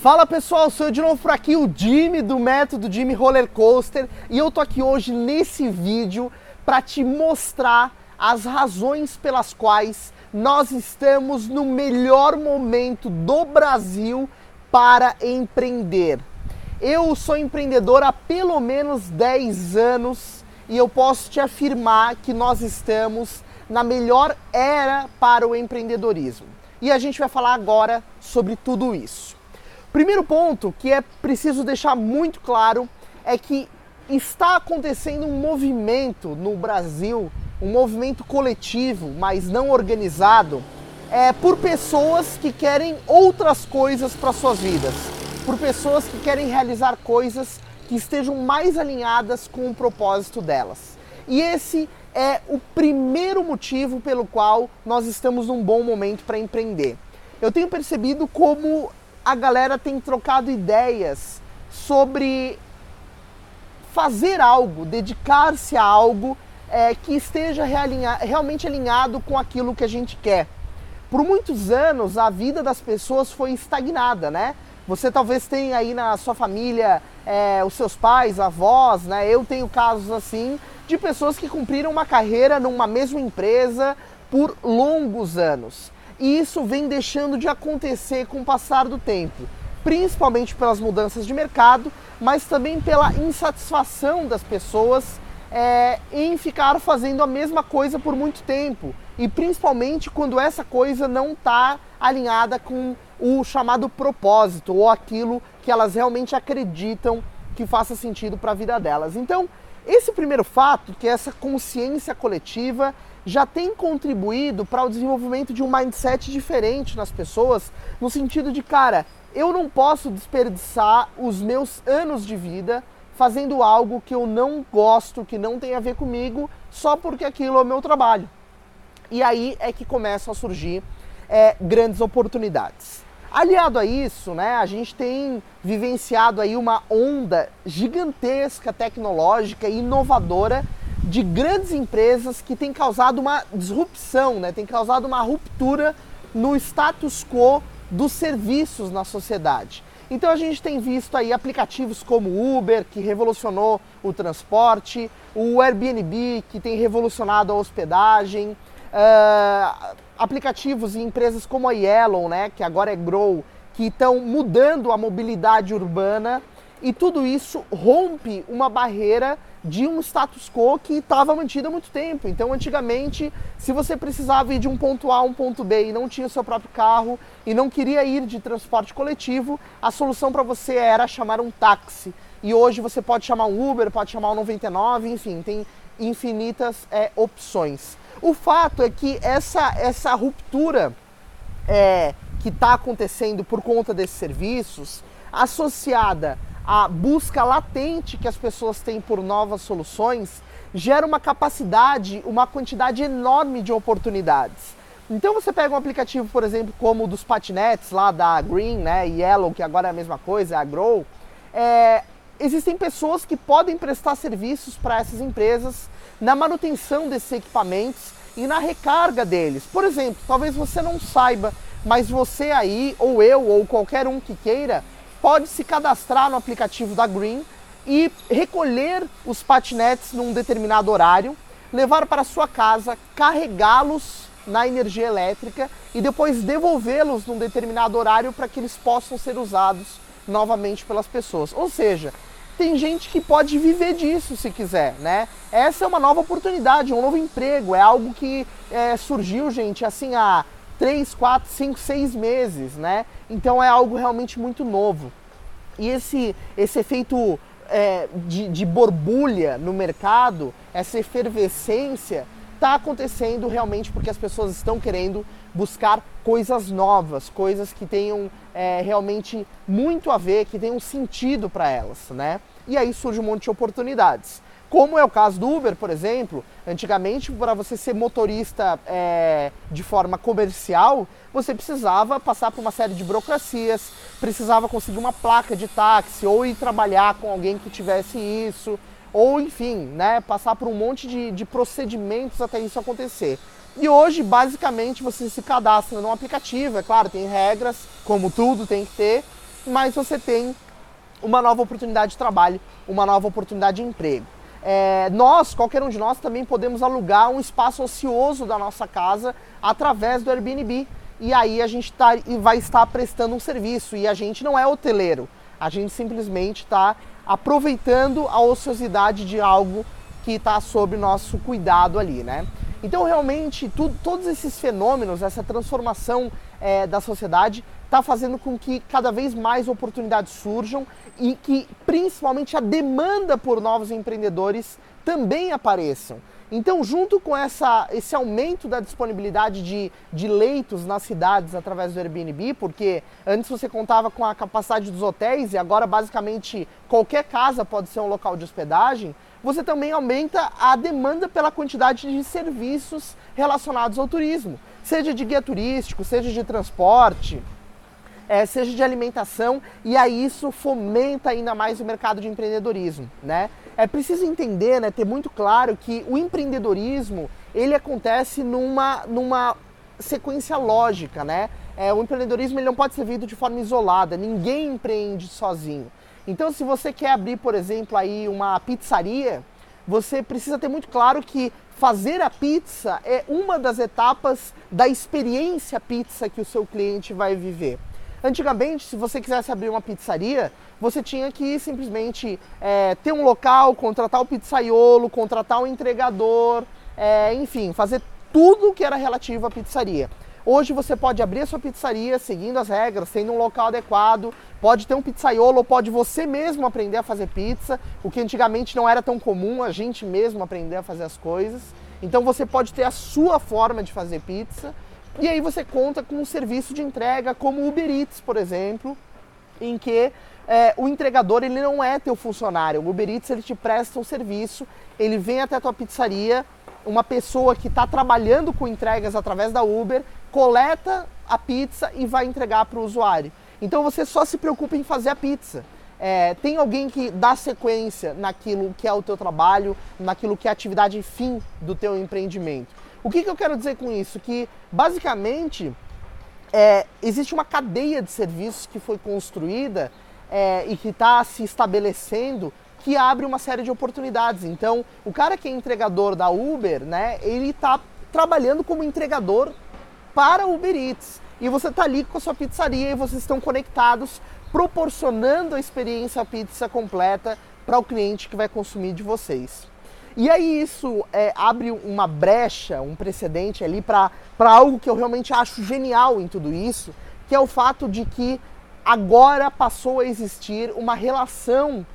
Fala pessoal, sou eu de novo por aqui, o Jimmy do Método Jimmy Roller Coaster, e eu tô aqui hoje nesse vídeo para te mostrar as razões pelas quais nós estamos no melhor momento do Brasil para empreender. Eu sou empreendedor há pelo menos 10 anos e eu posso te afirmar que nós estamos na melhor era para o empreendedorismo. E a gente vai falar agora sobre tudo isso. Primeiro ponto que é preciso deixar muito claro é que está acontecendo um movimento no Brasil, um movimento coletivo, mas não organizado, por pessoas que querem outras coisas para suas vidas, por pessoas que querem realizar coisas que estejam mais alinhadas com o propósito delas. E esse é o primeiro motivo pelo qual nós estamos num bom momento para empreender. Eu tenho percebido como a galera tem trocado ideias sobre fazer algo, dedicar-se a algo que esteja realmente alinhado com aquilo que a gente quer. Por muitos anos a vida das pessoas foi estagnada, né? Você talvez tenha aí na sua família os seus pais, avós, né? Eu tenho casos assim de pessoas que cumpriram uma carreira numa mesma empresa por longos anos. E isso vem deixando de acontecer com o passar do tempo, principalmente pelas mudanças de mercado, mas também pela insatisfação das pessoas em ficar fazendo a mesma coisa por muito tempo. E principalmente quando essa coisa não está alinhada com o chamado propósito, ou aquilo que elas realmente acreditam que faça sentido para a vida delas. Então, esse primeiro fato, que é essa consciência coletiva, já tem contribuído para o desenvolvimento de um mindset diferente nas pessoas, no sentido de, cara, eu não posso desperdiçar os meus anos de vida fazendo algo que eu não gosto, que não tem a ver comigo, só porque aquilo é o meu trabalho. E aí é que começam a surgir grandes oportunidades. Aliado a isso, né, a gente tem vivenciado aí uma onda gigantesca, tecnológica e inovadora de grandes empresas que tem causado uma disrupção, né? Tem causado uma ruptura no status quo dos serviços na sociedade. Então a gente tem visto aí aplicativos como o Uber, que revolucionou o transporte, o Airbnb, que tem revolucionado a hospedagem, aplicativos e empresas como a Yellow, né, que agora é Grow, que estão mudando a mobilidade urbana, e tudo isso rompe uma barreira de um status quo que estava mantido há muito tempo. Então, antigamente, se você precisava ir de um ponto A a um ponto B e não tinha o seu próprio carro e não queria ir de transporte coletivo, a solução para você era chamar um táxi. E hoje você pode chamar um Uber, pode chamar um 99, enfim, tem infinitas opções. O fato é que essa ruptura que está acontecendo por conta desses serviços, associada a busca latente que as pessoas têm por novas soluções, gera uma capacidade, uma quantidade enorme de oportunidades. Então você pega um aplicativo, por exemplo, como o dos patinetes lá da Green, né, e Yellow, que agora é a mesma coisa, a Grow, existem pessoas que podem prestar serviços para essas empresas na manutenção desses equipamentos e na recarga deles. Por exemplo, talvez você não saiba, mas você aí, ou eu, ou qualquer um que queira, pode se cadastrar no aplicativo da Green e recolher os patinetes num determinado horário, levar para a sua casa, carregá-los na energia elétrica e depois devolvê-los num determinado horário para que eles possam ser usados novamente pelas pessoas. Ou seja, tem gente que pode viver disso se quiser, né? Essa é uma nova oportunidade, um novo emprego, é algo que surgiu, gente, assim, há 3, 4, 5, 6 meses, né? Então é algo realmente muito novo. E esse efeito de borbulha no mercado, essa efervescência, está acontecendo realmente porque as pessoas estão querendo buscar coisas novas, coisas que tenham realmente muito a ver, que tenham sentido para elas, né? E aí surge um monte de oportunidades. Como é o caso do Uber, por exemplo, antigamente para você ser motorista de forma comercial, você precisava passar por uma série de burocracias, precisava conseguir uma placa de táxi, ou ir trabalhar com alguém que tivesse isso, ou enfim, né, passar por um monte de procedimentos até isso acontecer. E hoje, basicamente, você se cadastra num aplicativo, é claro, tem regras, como tudo tem que ter, mais você tem uma nova oportunidade de trabalho, uma nova oportunidade de emprego. Qualquer um de nós também podemos alugar um espaço ocioso da nossa casa através do Airbnb. E aí a gente vai estar prestando um serviço, e a gente não é hoteleiro, a gente simplesmente está aproveitando a ociosidade de algo que está sob nosso cuidado ali, né? Então realmente todos esses fenômenos, essa transformação da sociedade está fazendo com que cada vez mais oportunidades surjam e que principalmente a demanda por novos empreendedores também apareçam. Então, junto com esse aumento da disponibilidade de leitos nas cidades através do Airbnb, porque antes você contava com a capacidade dos hotéis e agora basicamente qualquer casa pode ser um local de hospedagem, você também aumenta a demanda pela quantidade de serviços relacionados ao turismo, seja de guia turístico, seja de transporte, seja de alimentação, e aí isso fomenta ainda mais o mercado de empreendedorismo, né? É preciso entender, né, ter muito claro que o empreendedorismo, ele acontece numa sequência lógica, né? O empreendedorismo ele não pode ser visto de forma isolada, ninguém empreende sozinho. Então, se você quer abrir, por exemplo, aí uma pizzaria, você precisa ter muito claro que fazer a pizza é uma das etapas da experiência pizza que o seu cliente vai viver. Antigamente, se você quisesse abrir uma pizzaria, você tinha que simplesmente ter um local, contratar o pizzaiolo, contratar um entregador, enfim, fazer tudo que era relativo à pizzaria. Hoje você pode abrir a sua pizzaria seguindo as regras, tendo um local adequado, pode ter um pizzaiolo, ou pode você mesmo aprender a fazer pizza, o que antigamente não era tão comum, a gente mesmo aprender a fazer as coisas. Então você pode ter a sua forma de fazer pizza. E aí você conta com um serviço de entrega como o Uber Eats, por exemplo, em que o entregador ele não é teu funcionário. O Uber Eats ele te presta um serviço, ele vem até a tua pizzaria, uma pessoa que está trabalhando com entregas através da Uber, coleta a pizza e vai entregar para o usuário. Então você só se preocupa em fazer a pizza. Tem alguém que dá sequência naquilo que é o teu trabalho, naquilo que é a atividade fim do teu empreendimento. O que eu quero dizer com isso? Que, basicamente, existe uma cadeia de serviços que foi construída e que está se estabelecendo, que abre uma série de oportunidades. Então, o cara que é entregador da Uber, né, ele está trabalhando como entregador para o Uber Eats. E você está ali com a sua pizzaria e vocês estão conectados, proporcionando a experiência pizza completa para o cliente que vai consumir de vocês. E aí isso abre uma brecha, um precedente ali para algo que eu realmente acho genial em tudo isso, que é o fato de que agora passou a existir uma relação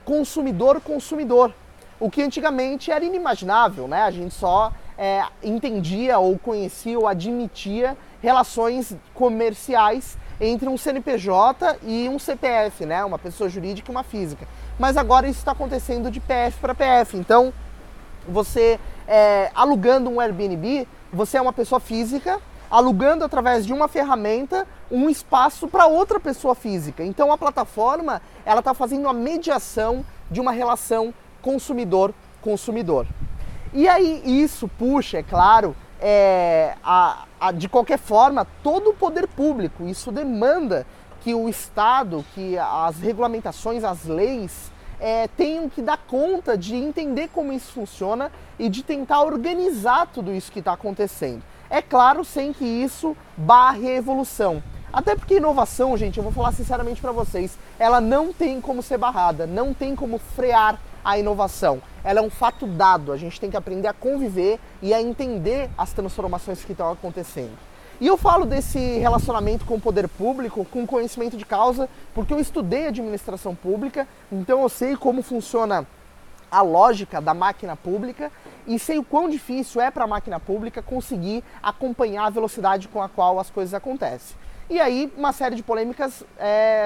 consumidor-consumidor, o que antigamente era inimaginável, né? A gente só entendia ou conhecia ou admitia relações comerciais entre um CNPJ e um CPF, né? Uma pessoa jurídica e uma física. Mas agora isso está acontecendo de PF para PF. Então, você alugando um Airbnb, você é uma pessoa física, alugando através de uma ferramenta um espaço para outra pessoa física. Então, a plataforma ela está fazendo a mediação de uma relação consumidor-consumidor. E aí isso puxa, é claro, de qualquer forma, todo o poder público. Isso demanda que o Estado, que as regulamentações, as leis, tenham que dar conta de entender como isso funciona e de tentar organizar tudo isso que está acontecendo. É claro, sem que isso barre a evolução. Até porque inovação, gente, eu vou falar sinceramente para vocês, ela não tem como ser barrada, não tem como frear a inovação. Ela é um fato dado, a gente tem que aprender a conviver e a entender as transformações que estão acontecendo. E eu falo desse relacionamento com o poder público com conhecimento de causa, porque eu estudei administração pública, então eu sei como funciona a lógica da máquina pública e sei o quão difícil é para a máquina pública conseguir acompanhar a velocidade com a qual as coisas acontecem. E aí uma série de polêmicas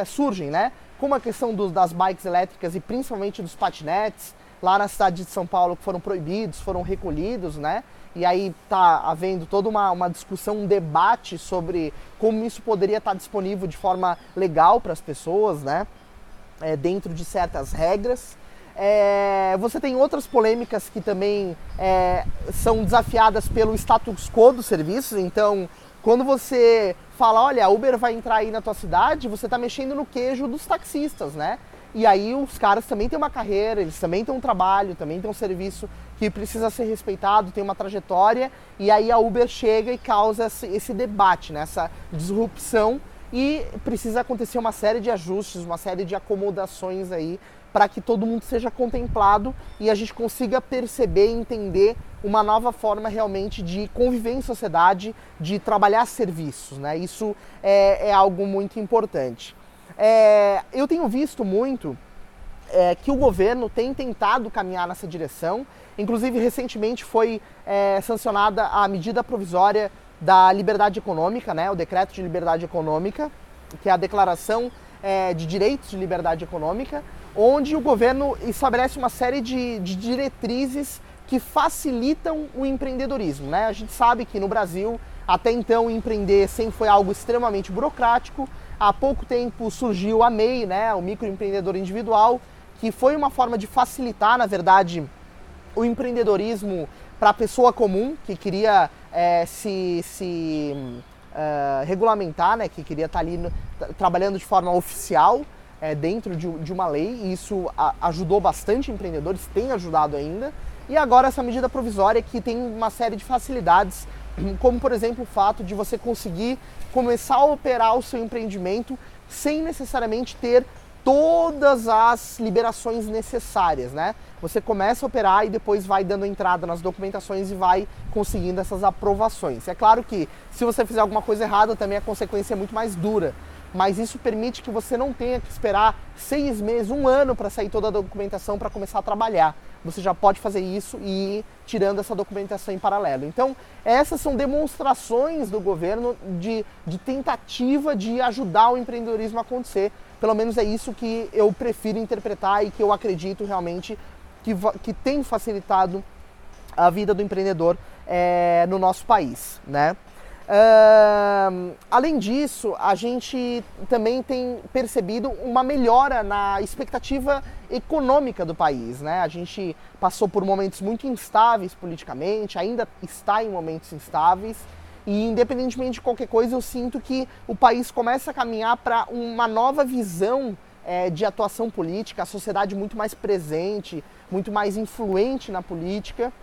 surgem, né? Como a questão das bikes elétricas e principalmente dos patinetes, lá na cidade de São Paulo, que foram proibidos, foram recolhidos, né? E aí está havendo toda uma discussão, um debate sobre como isso poderia estar disponível de forma legal para as pessoas, né? Dentro de certas regras. Você tem outras polêmicas que também são desafiadas pelo status quo dos serviços. Então, Quando você fala, olha, a Uber vai entrar aí na tua cidade, você está mexendo no queijo dos taxistas, né? E aí os caras também têm uma carreira, eles também têm um trabalho, também têm um serviço que precisa ser respeitado, tem uma trajetória, e aí a Uber chega e causa esse debate, né? Essa disrupção, e precisa acontecer uma série de ajustes, uma série de acomodações aí, para que todo mundo seja contemplado e a gente consiga perceber e entender uma nova forma realmente de conviver em sociedade, de trabalhar serviços, né? Isso é algo muito importante. Eu tenho visto muito que o governo tem tentado caminhar nessa direção. Inclusive, recentemente foi sancionada a medida provisória da liberdade econômica, né? O decreto de liberdade econômica, que é a declaração de direitos de liberdade econômica, onde o governo estabelece uma série de diretrizes que facilitam o empreendedorismo, né? A gente sabe que no Brasil, até então, empreender sempre foi algo extremamente burocrático. Há pouco tempo surgiu a MEI, né? O microempreendedor individual, que foi uma forma de facilitar, na verdade, o empreendedorismo para a pessoa comum, que queria regulamentar, né? Que queria estar ali trabalhando de forma oficial, dentro de uma lei, e isso ajudou bastante empreendedores, tem ajudado ainda. E agora essa medida provisória que tem uma série de facilidades, como por exemplo o fato de você conseguir começar a operar o seu empreendimento sem necessariamente ter todas as liberações necessárias, né? Você começa a operar e depois vai dando entrada nas documentações e vai conseguindo essas aprovações. É claro que se você fizer alguma coisa errada também a consequência é muito mais dura, mas isso permite que você não tenha que esperar 6 meses, 1 ano para sair toda a documentação para começar a trabalhar. Você já pode fazer isso e ir tirando essa documentação em paralelo. Então, essas são demonstrações do governo de tentativa de ajudar o empreendedorismo a acontecer. Pelo menos é isso que eu prefiro interpretar e que eu acredito realmente que tem facilitado a vida do empreendedor no nosso país, né? Além disso, a gente também tem percebido uma melhora na expectativa econômica do país, né? A gente passou por momentos muito instáveis politicamente, ainda está em momentos instáveis, e independentemente de qualquer coisa, eu sinto que o país começa a caminhar para uma nova visão de atuação política, a sociedade muito mais presente, muito mais influente na política,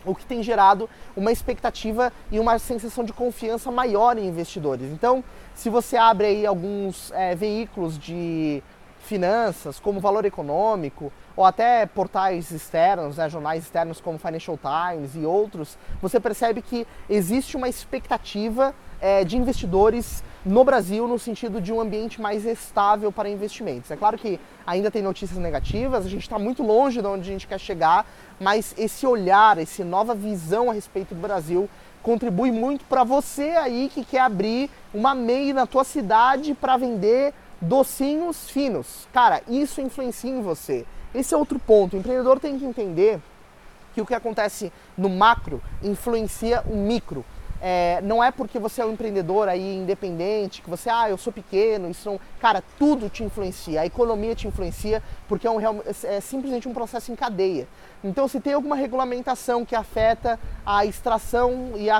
o que tem gerado uma expectativa e uma sensação de confiança maior em investidores. Então, se você abre aí alguns veículos de finanças, como Valor Econômico, ou até portais externos, né, jornais externos como Financial Times e outros, você percebe que existe uma expectativa de investidores no Brasil no sentido de um ambiente mais estável para investimentos. É claro que ainda tem notícias negativas, a gente está muito longe de onde a gente quer chegar, mas esse olhar, essa nova visão a respeito do Brasil contribui muito para você aí que quer abrir uma MEI na tua cidade para vender docinhos finos. Cara, isso influencia em você. Esse é outro ponto. O empreendedor tem que entender que o que acontece no macro influencia o micro. Não é porque você é um empreendedor aí independente, que você, eu sou pequeno, isso não... Cara, tudo te influencia, a economia te influencia, porque é simplesmente um processo em cadeia. Então, se tem alguma regulamentação que afeta a extração e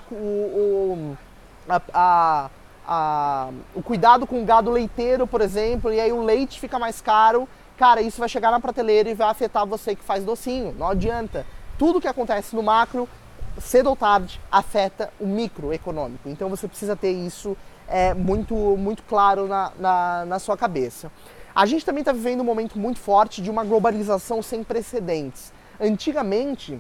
o cuidado com o gado leiteiro, por exemplo, e aí o leite fica mais caro, cara, isso vai chegar na prateleira e vai afetar você que faz docinho, não adianta. Tudo que acontece no macro, cedo ou tarde, afeta o microeconômico. Então você precisa ter isso muito, muito claro na sua cabeça. A gente também está vivendo um momento muito forte de uma globalização sem precedentes. Antigamente,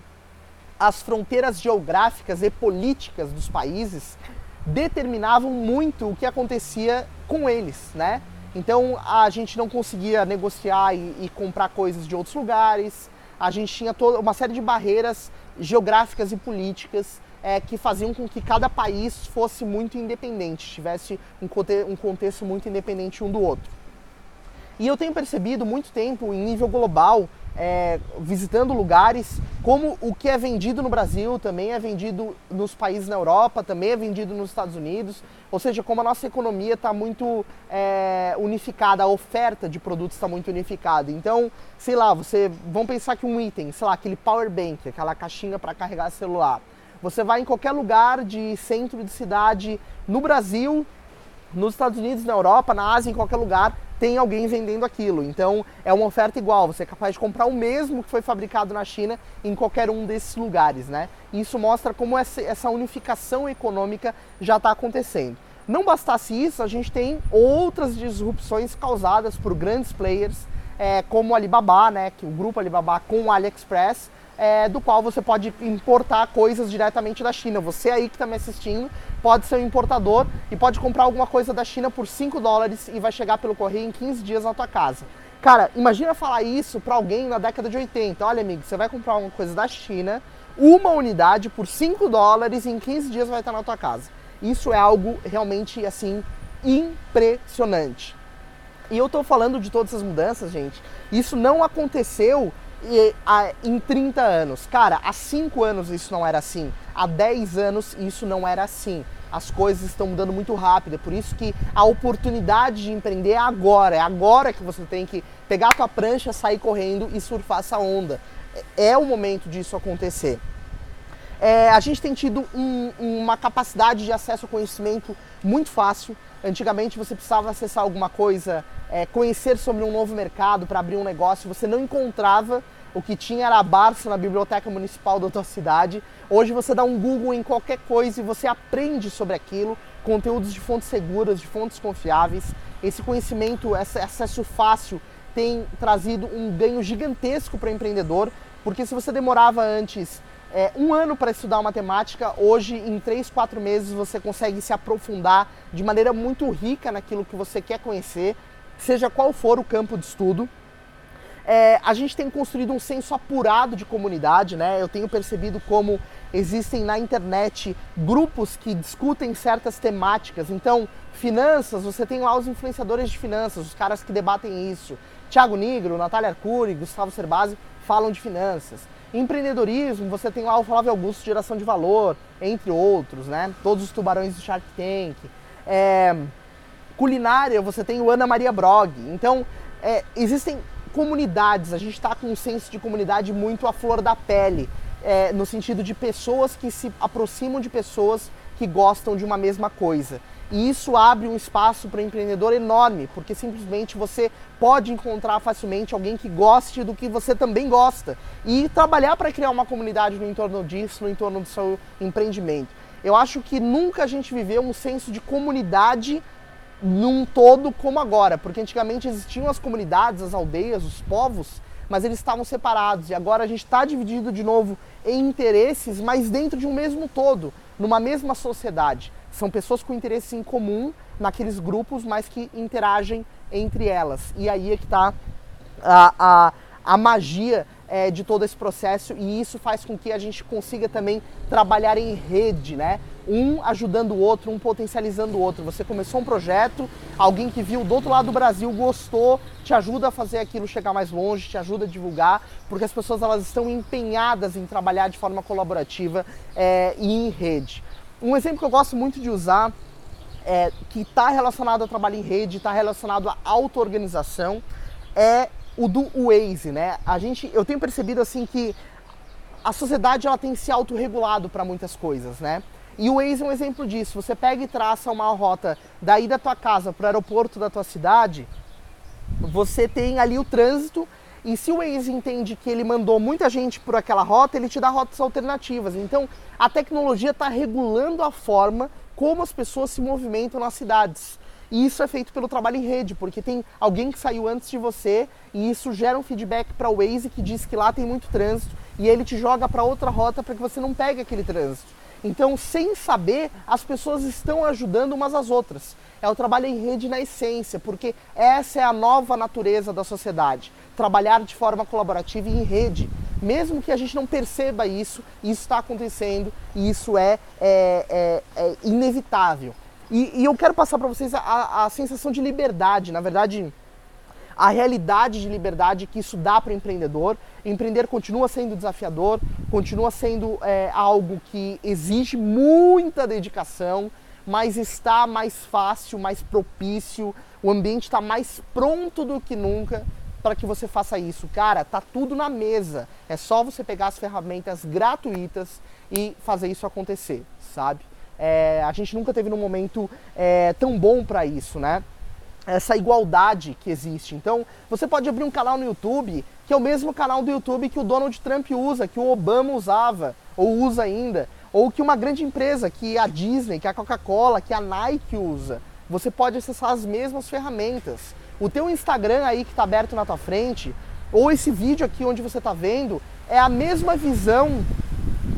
as fronteiras geográficas e políticas dos países determinavam muito o que acontecia com eles, né? Então a gente não conseguia negociar e comprar coisas de outros lugares, a gente tinha toda uma série de barreiras geográficas e políticas que faziam com que cada país fosse muito independente, tivesse um contexto muito independente um do outro. E eu tenho percebido muito tempo, em nível global, visitando lugares, como o que é vendido no Brasil também é vendido nos países na Europa, também é vendido nos Estados Unidos, ou seja, como a nossa economia está muito unificada, a oferta de produtos está muito unificada. Então, sei lá, vamos pensar que um item, sei lá, aquele power bank, aquela caixinha para carregar celular, Você vai em qualquer lugar de centro de cidade no Brasil, nos Estados Unidos, na Europa, na Ásia, em qualquer lugar, tem alguém vendendo aquilo. Então é uma oferta igual, você é capaz de comprar o mesmo que foi fabricado na China em qualquer um desses lugares, né? Isso mostra como essa unificação econômica já está acontecendo. Não bastasse isso, a gente tem outras disrupções causadas por grandes players, como o Alibaba, né? Que o grupo Alibaba com o AliExpress, do qual você pode importar coisas diretamente da China. Você aí que está me assistindo pode ser um importador e pode comprar alguma coisa da China por $5 e vai chegar pelo correio em 15 dias na tua casa. Cara, imagina falar isso para alguém na década de 80. Olha, amigo, você vai comprar uma coisa da China, uma unidade por $5 e em 15 dias vai estar na tua casa. Isso é algo realmente, assim, impressionante. E eu tô falando de todas essas mudanças, gente, isso não aconteceu em 30 anos. Cara, há 5 anos isso não era assim. Há 10 anos isso não era assim. As coisas estão mudando muito rápido. É por isso que a oportunidade de empreender é agora que você tem que pegar a tua prancha, sair correndo e surfar essa onda. É o momento disso acontecer. A gente tem tido uma capacidade de acesso ao conhecimento muito fácil. Antigamente você precisava acessar alguma coisa, conhecer sobre um novo mercado para abrir um negócio, você não encontrava, o que tinha era a Barça na biblioteca municipal da tua cidade. Hoje você dá um Google em qualquer coisa e você aprende sobre aquilo, conteúdos de fontes seguras, de fontes confiáveis. Esse conhecimento, esse acesso fácil tem trazido um ganho gigantesco para o empreendedor, porque se você demorava antes 1 ano para estudar matemática, hoje em 3, 4 meses você consegue se aprofundar de maneira muito rica naquilo que você quer conhecer, seja qual for o campo de estudo. A gente tem construído um senso apurado de comunidade, né? Eu tenho percebido como existem na internet grupos que discutem certas temáticas. Então, finanças, você tem lá os influenciadores de finanças, os caras que debatem isso. Thiago Nigro, Natália Arcuri, Gustavo Cerbasi falam de finanças. Empreendedorismo, você tem lá o Flávio Augusto, geração de valor, entre outros, né? Todos os tubarões do Shark Tank. Culinária, você tem o Ana Maria Brog. Então, existem comunidades, a gente está com um senso de comunidade muito à flor da pele, no sentido de pessoas que se aproximam de pessoas que gostam de uma mesma coisa. E isso abre um espaço para o empreendedor enorme, porque simplesmente você pode encontrar facilmente alguém que goste do que você também gosta e trabalhar para criar uma comunidade no entorno disso, no entorno do seu empreendimento. Eu acho que nunca a gente viveu um senso de comunidade num todo como agora, porque antigamente existiam as comunidades, as aldeias, os povos, mas eles estavam separados e agora a gente está dividido de novo em interesses, mas dentro de um mesmo todo, numa mesma sociedade. São pessoas com interesses em comum naqueles grupos, mas que interagem entre elas. E aí é que está a magia de todo esse processo, e isso faz com que a gente consiga também trabalhar em rede, né? Um ajudando o outro, um potencializando o outro. Você começou um projeto, alguém que viu do outro lado do Brasil, gostou, te ajuda a fazer aquilo chegar mais longe, te ajuda a divulgar, porque as pessoas elas estão empenhadas em trabalhar de forma colaborativa e em rede. Um exemplo que eu gosto muito de usar, que está relacionado ao trabalho em rede, está relacionado à auto-organização, é o do Waze, né? Eu tenho percebido assim que a sociedade ela tem se autorregulado para muitas coisas, né? E o Waze é um exemplo disso. Você pega e traça uma rota daí da tua casa para o aeroporto da tua cidade, você tem ali o trânsito, e se o Waze entende que ele mandou muita gente por aquela rota, ele te dá rotas alternativas. Então, a tecnologia está regulando a forma como as pessoas se movimentam nas cidades. E isso é feito pelo trabalho em rede, porque tem alguém que saiu antes de você e isso gera um feedback para o Waze que diz que lá tem muito trânsito e ele te joga para outra rota para que você não pegue aquele trânsito. Então, sem saber, as pessoas estão ajudando umas às outras. É o trabalho em rede na essência, porque essa é a nova natureza da sociedade. Trabalhar de forma colaborativa e em rede. Mesmo que a gente não perceba isso está acontecendo e isso é inevitável. E eu quero passar para vocês a sensação de liberdade, na verdade, a realidade de liberdade que isso dá para o empreendedor. Empreender continua sendo desafiador, continua sendo algo que exige muita dedicação, mas está mais fácil, mais propício, o ambiente está mais pronto do que nunca para que você faça isso. Cara, tá tudo na mesa, é só você pegar as ferramentas gratuitas e fazer isso acontecer, sabe? A gente nunca teve num momento tão bom para isso, né? Essa igualdade que existe. Então, você pode abrir um canal no YouTube, que é o mesmo canal do YouTube que o Donald Trump usa, que o Obama usava, ou usa ainda, ou que uma grande empresa, que a Disney, que a Coca-Cola, que a Nike usa. Você pode acessar as mesmas ferramentas. O teu Instagram aí que está aberto na tua frente, ou esse vídeo aqui onde você está vendo, é a mesma visão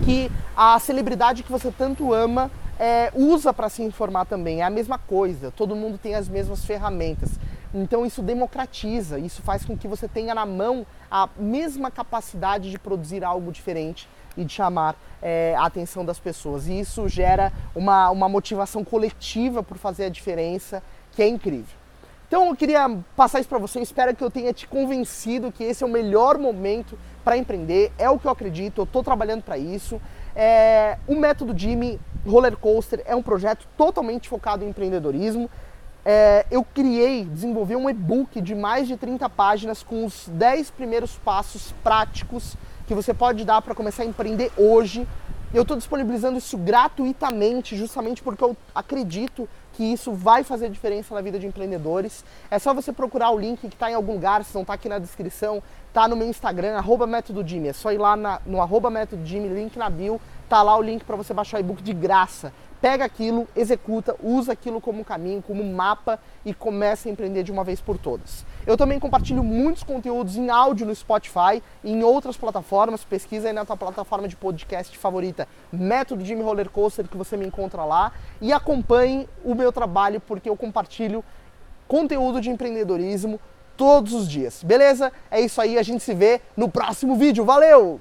que a celebridade que você tanto ama usa para se informar também, é a mesma coisa, todo mundo tem as mesmas ferramentas. Então isso democratiza, isso faz com que você tenha na mão a mesma capacidade de produzir algo diferente e de chamar a atenção das pessoas. E isso gera uma motivação coletiva por fazer a diferença, que é incrível. Então eu queria passar isso para você, espero que eu tenha te convencido que esse é o melhor momento para empreender, é o que eu acredito, eu estou trabalhando para isso. O Método Jimmy Roller Coaster é um projeto totalmente focado em empreendedorismo. Eu desenvolvi um e-book de mais de 30 páginas com os 10 primeiros passos práticos que você pode dar para começar a empreender hoje. Eu estou disponibilizando isso gratuitamente, justamente porque eu acredito que isso vai fazer diferença na vida de empreendedores. É só você procurar o link que está em algum lugar, se não está aqui na descrição, está no meu Instagram, @MétodoJimmy. É só ir lá no @MétodoJimmy, link na bio, tá lá o link para você baixar o e-book de graça. Pega aquilo, executa, usa aquilo como caminho, como mapa e começa a empreender de uma vez por todas. Eu também compartilho muitos conteúdos em áudio no Spotify e em outras plataformas. Pesquisa aí na tua plataforma de podcast favorita, Método Jimmy Roller Coaster, que você me encontra lá. E acompanhe o meu trabalho, porque eu compartilho conteúdo de empreendedorismo todos os dias. Beleza? É isso aí, a gente se vê no próximo vídeo. Valeu!